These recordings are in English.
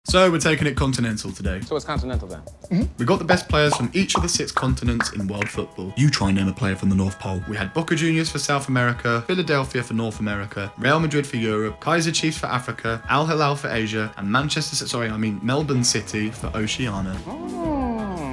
So we're taking it continental today. So it's continental then? We got the best players from each of the 6 continents in world football. You try and name a player from the North Pole. We had Boca Juniors for South America, Philadelphia for North America, Real Madrid for Europe, Kaiser Chiefs for Africa, Al Hilal for Asia, and Melbourne City for Oceania.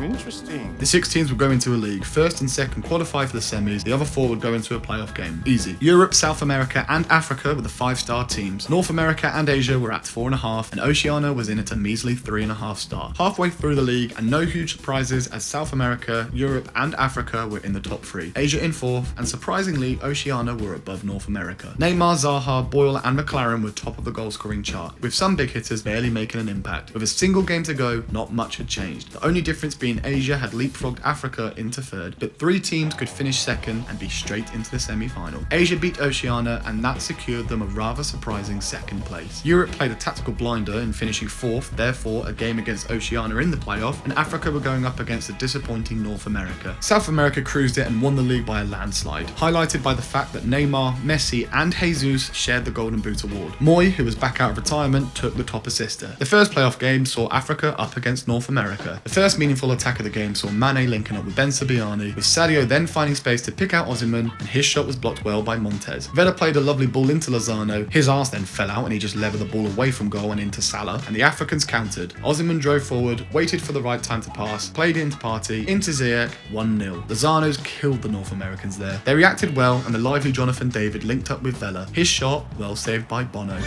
Interesting. The 6 teams would go into a league. First and second qualify for the semis. The other 4 would go into a playoff game. Easy. Europe, South America, and Africa were the 5-star teams. North America and Asia were at 4.5, and Oceania was in at a measly 3.5 star. Halfway through the league, and no huge surprises as South America, Europe, and Africa were in the top 3. Asia in 4th, and surprisingly, Oceania were above North America. Neymar, Zaha, Boyle, and McLaren were top of the goal-scoring chart, with some big hitters barely making an impact. With a single game to go, not much had changed. The only difference being Asia had leapfrogged Africa into 3rd, but 3 teams could finish 2nd and be straight into the semi-final. Asia beat Oceania, and that secured them a rather surprising 2nd place. Europe played a tactical blinder in finishing 4th, therefore a game against Oceania in the playoff, and Africa were going up against a disappointing North America. South America cruised it and won the league by a landslide, highlighted by the fact that Neymar, Messi, and Jesus shared the Golden Boot award. Moy, who was back out of retirement, took the top assister. The first playoff game saw Africa up against North America. The first meaningful attack of the game saw Mane linking up with Ben Sabiani, with Sadio then finding space to pick out Osimhen, and his shot was blocked well by Montez. Vela played a lovely ball into Lozano, his arse then fell out and he just levered the ball away from goal and into Salah, and the Africans countered. Osimhen drove forward, waited for the right time to pass, played into Partey, into Ziyech, 1-0. Lozanos killed the North Americans there. They reacted well, and the lively Jonathan David linked up with Vela. His shot, well saved by Bono.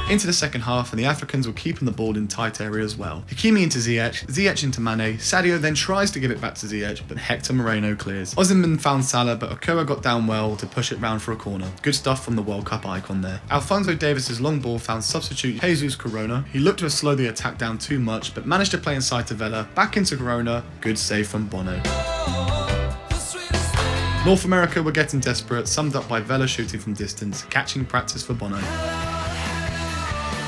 Into the second half, and the Africans were keeping the ball in tight area as well. Hakimi into Ziyech, Ziyech into Mane, Sadio then tries to give it back to Ziyech, but Hector Moreno clears. Osimhen found Salah, but Okoa got down well to push it round for a corner. Good stuff from the World Cup icon there. Alphonso Davies' long ball found substitute Jesus Corona. He looked to have slowed the attack down too much, but managed to play inside to Vela, back into Corona, good save from Bono. North America were getting desperate, summed up by Vela shooting from distance, catching practice for Bono.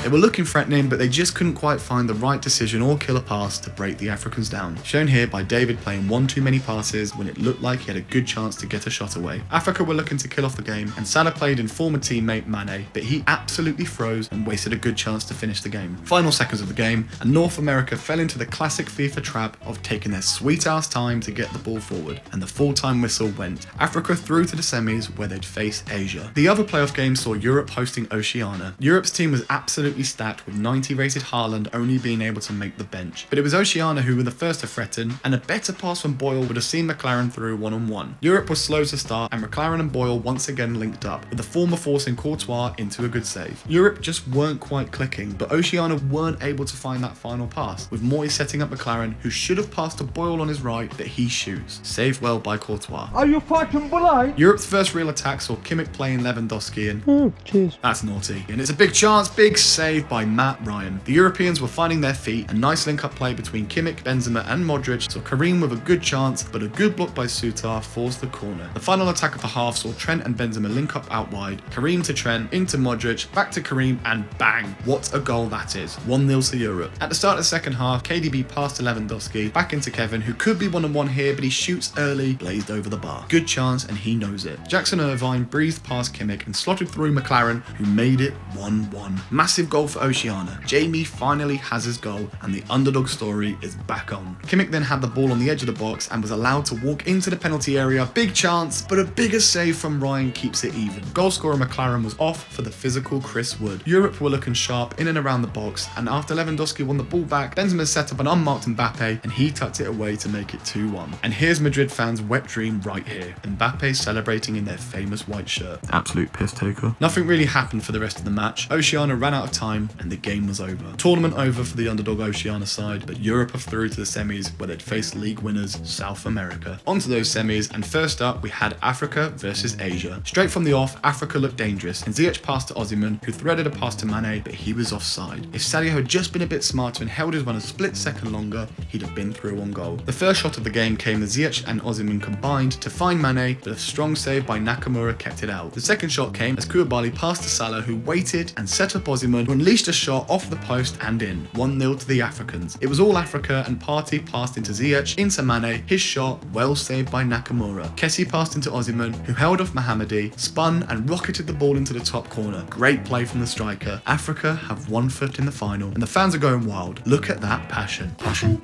They were looking threatening, but they just couldn't quite find the right decision or killer pass to break the Africans down, shown here by David playing one too many passes when it looked like he had a good chance to get a shot away. Africa were looking to kill off the game, and Salah played in former teammate Mane, but he absolutely froze and wasted a good chance to finish the game. Final seconds of the game, and North America fell into the classic FIFA trap of taking their sweet ass time to get the ball forward, and the full-time whistle went. Africa through to the semis where they'd face Asia. The other playoff game saw Europe hosting Oceania. Europe's team was absolutely stacked, with 90 rated Haaland only being able to make the bench. But it was Oceania who were the first to threaten, and a better pass from Boyle would have seen McLaren through 1-on-1. Europe was slow to start, and McLaren and Boyle once again linked up, with the former forcing Courtois into a good save. Europe just weren't quite clicking, but Oceania weren't able to find that final pass, with Moy setting up McLaren, who should have passed to Boyle on his right, but he shoots. Saved well by Courtois. Are you fucking blind? Europe's first real attack saw Kimmich playing Lewandowski, and Cheers. that's naughty. And it's a big chance, big save by Matt Ryan. The Europeans were finding their feet, a nice link-up play between Kimmich, Benzema and Modric saw Karim with a good chance, but a good block by Sutar forced the corner. The final attack of the half saw Trent and Benzema link up out wide, Karim to Trent, into Modric, back to Karim, and bang! What a goal that is. 1-0 to Europe. At the start of the second half, KDB passed to Lewandowski, back into Kevin, who could be 1-on-1 here, but he shoots early, blazed over the bar. Good chance, and he knows it. Jackson Irvine breathed past Kimmich and slotted through McLaren, who made it 1-1. Massive goal for Oceania. Jamie finally has his goal, and the underdog story is back on. Kimmich then had the ball on the edge of the box and was allowed to walk into the penalty area. Big chance, but a bigger save from Ryan keeps it even. Goalscorer McLaren was off for the physical Chris Wood. Europe were looking sharp in and around the box, and after Lewandowski won the ball back, Benzema set up an unmarked Mbappe, and he tucked it away to make it 2-1. And here's Madrid fans' wet dream right here. Mbappe celebrating in their famous white shirt. Absolute piss taker. Nothing really happened for the rest of the match. Oceania ran out of time, and the game was over. Tournament over for the underdog Oceania side, but Europe are through to the semis where they'd face league winners South America. Onto those semis, and first up we had Africa versus Asia. Straight from the off, Africa looked dangerous, and Ziyech passed to Osimhen, who threaded a pass to Mane, but he was offside. If Sadio had just been a bit smarter and held his run a split second longer, he'd have been through on goal. The first shot of the game came as Ziyech and Osimhen combined to find Mane, but a strong save by Nakamura kept it out. The second shot came as Koulibaly passed to Salah, who waited and set up Osimhen, Osimhen, who unleashed a shot off the post and in. 1-0 to the Africans. It was all Africa, and Partey passed into Ziyech, into Mane, his shot well saved by Nakamura. Kessie passed into Osimhen, who held off Mohamedi, spun and rocketed the ball into the top corner. Great play from the striker. Africa have 1 foot in the final, and the fans are going wild. Look at that passion.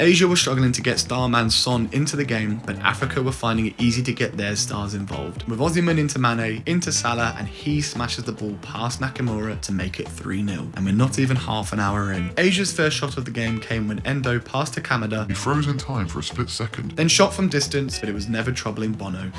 Asia was struggling to get star man Son into the game, but Africa were finding it easy to get their stars involved. With Osimhen into Mane, into Salah, and he smashes the ball past Nakamura to make it 3-0. And we're not even half an hour in. Asia's first shot of the game came when Endo passed to Kamada. He froze in time for a split second. Then shot from distance, but it was never troubling Bono.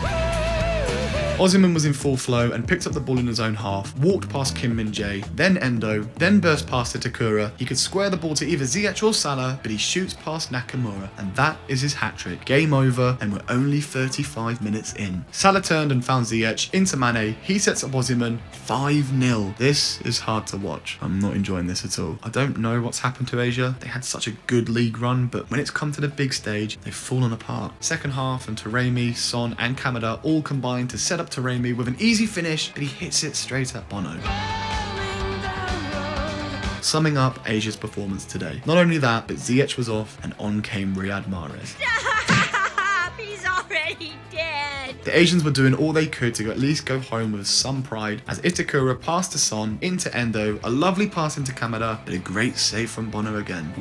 Osimhen was in full flow and picked up the ball in his own half, walked past Kim Min-jae, then Endo, then burst past to Takura. He could square the ball to either Ziyech or Salah, but he shoots past Nakamura, and that is his hat-trick. Game over, and we're only 35 minutes in. Salah turned and found Ziyech into Mane. He sets up Osimhen, 5-0. This is hard to watch. I'm not enjoying this at all. I don't know what's happened to Asia. They had such a good league run, but when it's come to the big stage, they've fallen apart. Second half, and Taremi, Son, and Kamada all combined to set up Taremi with an easy finish, but he hits it straight at Bono. Summing up Asia's performance today. Not only that, but Ziyech was off and on came Riyad Mahrez. He's already dead. The Asians were doing all they could to at least go home with some pride as Itakura passed to Son, into Endo, a lovely pass into Kamada, but a great save from Bono again.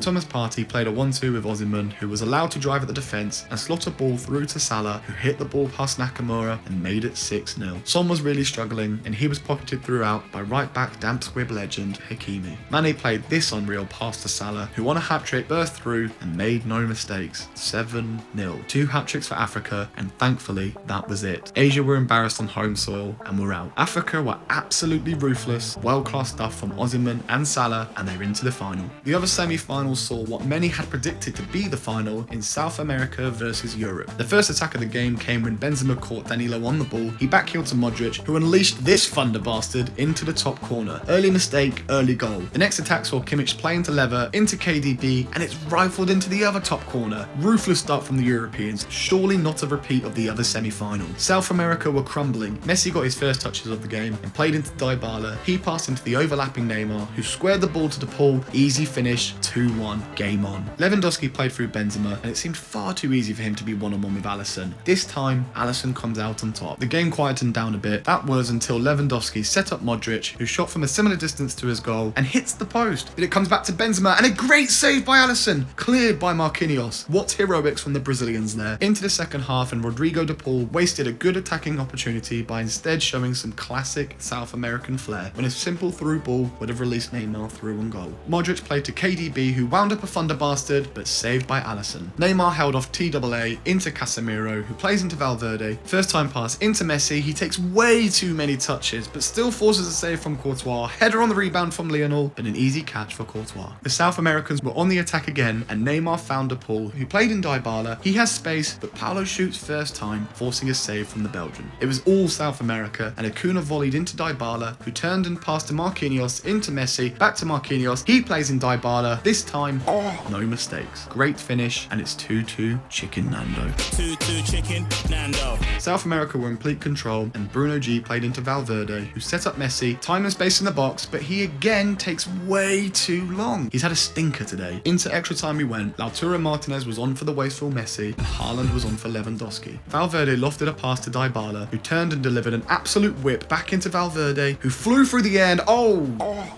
Thomas Partey played a 1-2 with Osimhen, who was allowed to drive at the defence and slot a ball through to Salah, who hit the ball past Nakamura and made it 6-0. Son was really struggling, and he was pocketed throughout by right-back damp squib legend Hakimi. Mane played this unreal pass to Salah, who won a hat-trick, burst through, and made no mistakes. 7-0. 2 hat-tricks for Africa, and thankfully, that was it. Asia were embarrassed on home soil and were out. Africa were absolutely ruthless, world-class stuff from Osimhen and Salah, and they're into the final. The other semi-final saw what many had predicted to be the final in South America versus Europe. The first attack of the game came when Benzema caught Danilo on the ball. He backheeled to Modric, who unleashed this thunder bastard into the top corner. Early mistake, early goal. The next attack saw Kimmich play into Lever, into KDB, and it's rifled into the other top corner. Ruthless start from the Europeans, surely not a repeat of the other semi-final. South America were crumbling. Messi got his first touches of the game and played into Dybala. He passed into the overlapping Neymar, who squared the ball to the pool. Easy finish, 2-1. Game on. Lewandowski played through Benzema, and it seemed far too easy for him to be one-on-one with Alisson. This time, Alisson comes out on top. The game quietened down a bit. That was until Lewandowski set up Modric, who shot from a similar distance to his goal and hits the post. But it comes back to Benzema, and a great save by Alisson, cleared by Marquinhos. What heroics from the Brazilians there. Into the second half, and Rodrigo de Paul wasted a good attacking opportunity by instead showing some classic South American flair, when a simple through ball would have released Neymar through on goal. Modric played to KDB, who wound up a thunder bastard, but saved by Alisson. Neymar held off TAA into Casemiro, who plays into Valverde. First time pass into Messi. He takes way too many touches, but still forces a save from Courtois. Header on the rebound from Lionel, but an easy catch for Courtois. The South Americans were on the attack again, and Neymar found De Paul, who played in Dybala. He has space, but Paulo shoots first time, forcing a save from the Belgian. It was all South America, and Acuna volleyed into Dybala, who turned and passed to Marquinhos, into Messi, back to Marquinhos. He plays in Dybala. This time, no mistakes. Great finish, and it's 2-2 Chicken Nando. 2-2 Chicken Nando. South America were in complete control, and Bruno G played into Valverde, who set up Messi, time and space in the box, but he again takes way too long. He's had a stinker today. Into extra time we went. Lautaro Martinez was on for the wasteful Messi, and Haaland was on for Lewandowski. Valverde lofted a pass to Dybala, who turned and delivered an absolute whip back into Valverde, who flew through the air, and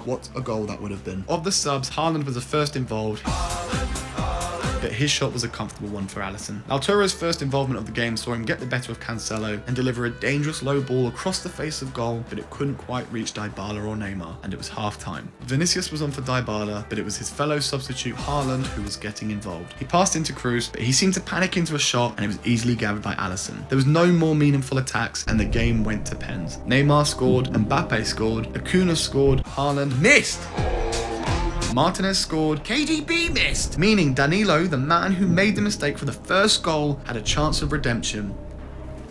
what a goal that would have been. Of the subs, Haaland was the first involved, but his shot was a comfortable one for Alisson. Lautaro's first involvement of the game saw him get the better of Cancelo and deliver a dangerous low ball across the face of goal, but it couldn't quite reach Dybala or Neymar, and it was half-time. Vinicius was on for Dybala, but it was his fellow substitute Haaland who was getting involved. He passed into Cruz, but he seemed to panic into a shot, and it was easily gathered by Alisson. There was no more meaningful attacks, and the game went to pens. Neymar scored, Mbappe scored, Acuna scored, Haaland missed! Martinez scored, KDB missed, meaning Danilo, the man who made the mistake for the first goal, had a chance of redemption.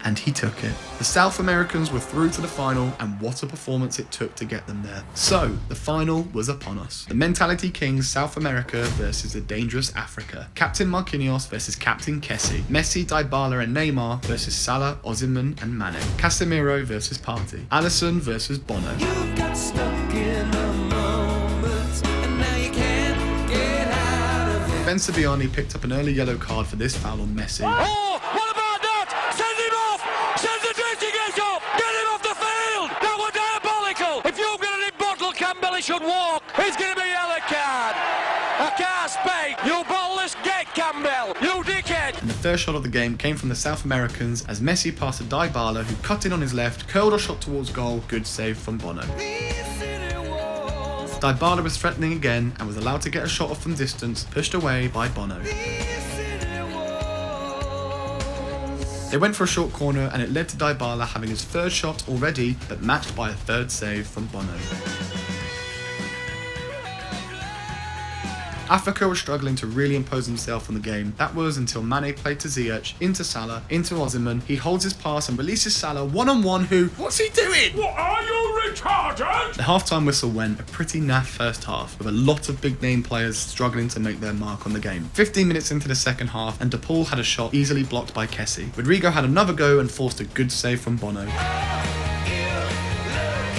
and he took it. The South Americans were through to the final, and what a performance it took to get them there. So, the final was upon us. The Mentality Kings South America versus the Dangerous Africa. Captain Marquinhos versus Captain Kessie. Messi, Dybala and Neymar versus Salah, Osimhen and Mane. Casemiro versus Partey. Alisson versus Bono. Ben Sabiani picked up an early yellow card for this foul on Messi. Oh, what about that? Send him off! Send the dressing case off! Get him off the field! That was diabolical! If you've got an bottle, Campbell, he should walk. He's going to be a yellow card. I can't speak. You ballless get Campbell. You dickhead. And the first shot of the game came from the South Americans as Messi passed to Dybala, who cut in on his left, curled a shot towards goal. Good save from Bono. Dybala was threatening again and was allowed to get a shot off from distance, pushed away by Bono. They went for a short corner and it led to Dybala having his third shot already, but matched by a third save from Bono. Africa was struggling to really impose himself on the game. That was until Mane played to Ziyech, into Salah, into Osimhen. He holds his pass and releases Salah one-on-one who... What's he doing? What, are you retarded? The half-time whistle went. A pretty naff first half, with a lot of big-name players struggling to make their mark on the game. 15 minutes into the second half, and De Paul had a shot easily blocked by Kessie. Rodrigo had another go and forced a good save from Bono.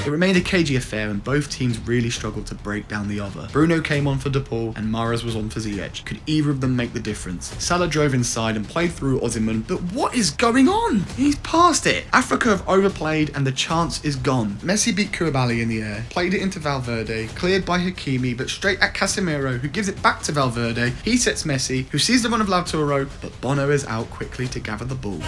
It remained a cagey affair and both teams really struggled to break down the other. Bruno came on for De Paul and Mahrez was on for Ziyech. Could either of them make the difference? Salah drove inside and played through Osimhen, but what is going on? He's past it. Africa have overplayed and the chance is gone. Messi beat Koulibaly in the air, played it into Valverde, cleared by Hakimi, but straight at Casemiro, who gives it back to Valverde. He sets Messi, who sees the run of Lautaro, but Bono is out quickly to gather the ball.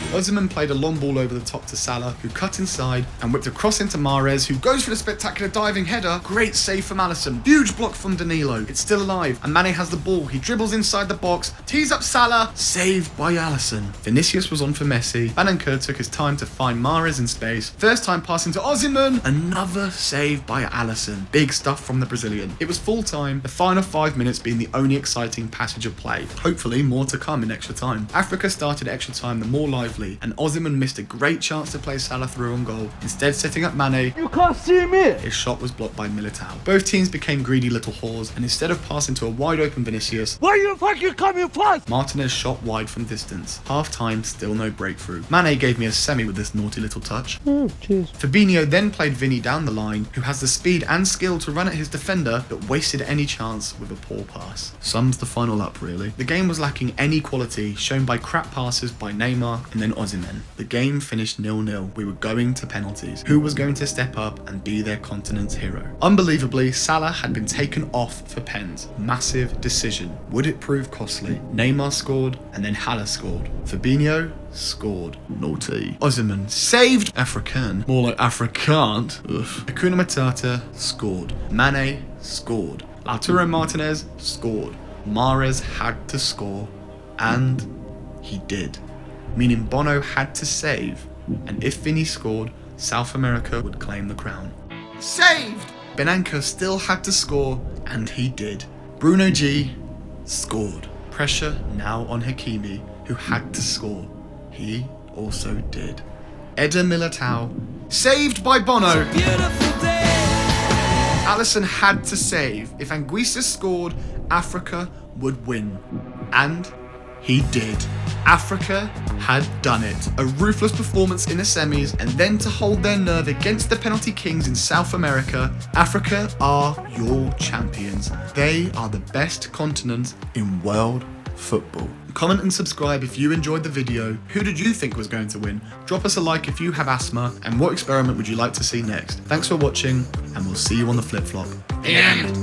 Osimhen played a long ball over the top to Salah, who cut inside and whipped across into Mahrez, who goes for the spectacular diving header. Great save from Alisson. Huge block from Danilo. It's still alive, and Mane has the ball. He dribbles inside the box, tees up Salah, saved by Alisson. Vinicius was on for Messi. Bananker took his time to find Mahrez in space. First time passing to Osimhen. Another save by Alisson. Big stuff from the Brazilian. It was full time, the final 5 minutes being the only exciting passage of play. Hopefully more to come in extra time. Africa started extra time the more lively, and Osimhen missed a great chance to play Salah through on goal, instead setting up Mane. You can't see me! His shot was blocked by Militao. Both teams became greedy little whores, and instead of passing to a wide open Vinicius, Why you fucking coming fast? Martinez shot wide from distance. Half time, still no breakthrough. Mane gave me a semi with this naughty little touch. Cheers. Fabinho then played Vinny down the line, who has the speed and skill to run at his defender, but wasted any chance with a poor pass. Sums the final up really. The game was lacking any quality, shown by crap passes by Neymar and then Osimhen. The game finished 0-0. We were going to penalties. Who was going to step up and be their continent's hero? Unbelievably, Salah had been taken off for pens. Massive decision. Would it prove costly? Neymar scored and then Haller scored. Fabinho scored. Naughty. Osimhen saved. African. More like Afrikant. Ugh. Hakuna Matata scored. Mane scored. Lautaro Martinez scored. Mahrez had to score. And he did. Meaning Bono had to save, and if Vinny scored, South America would claim the crown. Saved! Benanka still had to score, and he did. Bruno G scored. Pressure now on Hakimi, who had to score. He also did. Eder Militao, saved by Bono. Alisson had to save. If Anguissa scored, Africa would win. And he did. Africa had done it. A ruthless performance in the semis, and then to hold their nerve against the penalty kings in South America. Africa are your champions. They are the best continent in world football. Comment and subscribe if you enjoyed the video. Who did you think was going to win? Drop us a like if you have asthma, and what experiment would you like to see next? Thanks for watching, and we'll see you on the flip-flop. The end.